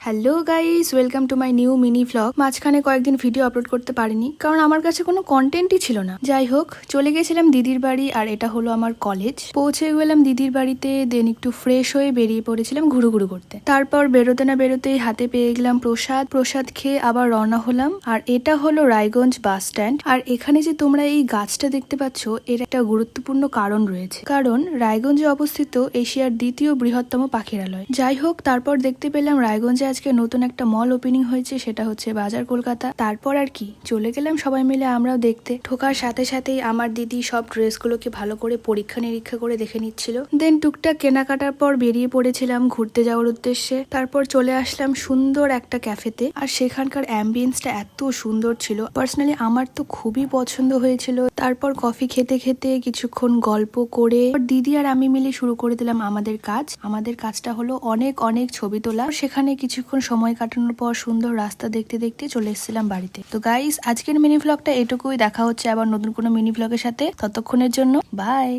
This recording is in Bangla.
Hello guys, welcome to my new mini vlog. মাঝখানে কয়েকদিন ভিডিও আপলোড করতে পারিনি কারণ আমার কাছে কোনো কন্টেন্টই ছিল না। যাই হোক, চলে গেছিলাম দিদির বাড়ি আর এটা হলো আমার কলেজ। পৌঁছে গেলাম দিদির বাড়িতে, দেন একটু ফ্রেশ হয়ে বেরিয়ে পড়েছিলাম ঘুরু করতে। তারপর বেরোতে না বেরোতেই হাতে পেয়ে গেলাম প্রসাদ খেয়ে আবার রওনা হলাম। আর এটা হলো রায়গঞ্জ বাস স্ট্যান্ড। আর এখানে যে তোমরা এই গাছটা দেখতে পাচ্ছ, এর একটা গুরুত্বপূর্ণ কারণ রয়েছে, কারণ রায়গঞ্জে অবস্থিত এশিয়ার দ্বিতীয় বৃহত্তম পাখিরালয়। যাই হোক, তারপর দেখতে পেলাম রায়গঞ্জে আজকে নতুন একটা মল ওপেনিং হয়েছে, সেটা হচ্ছে বাজার কলকাতা। তারপর আর কি, চলে গেলাম সবাই মিলে আমরাও দেখতে। ঢোকার সাথে সাথেই আমার দিদি সব ড্রেসগুলোকে ভালো করে পরীক্ষা নিরীক্ষা করে দেখে নিচ্ছিল। দেন টুকটাক কেনাকাটার পর বেরিয়ে পড়েছিলাম ঘুরতে যাওয়ার উদ্দেশ্যে। তারপর চলে আসলাম সুন্দর একটা ক্যাফেতে, আর সেখানকার অ্যাম্বিয়েন্সটা এত সুন্দর ছিল, পার্সোনালি আমার তো খুবই পছন্দ হয়েছিল। তারপর কফি খেতে খেতে কিছুক্ষণ গল্প করে দিদি আর আমি মিলে শুরু করে দিলাম আমাদের কাজ। আমাদের কাজটা হলো অনেক অনেক ছবি তোলা। সেখানে কিছুক্ষণ সময় কাটানোর পর সুন্দর রাস্তা দেখতে দেখতে চলে এসেছিলাম বাড়িতে। তো গাইস, আজকের মিনি ভ্লগটা এটুকুই। দেখা হচ্ছে আবার নতুন কোনো মিনি ভ্লগের সাথে। ততক্ষণের জন্য বাই।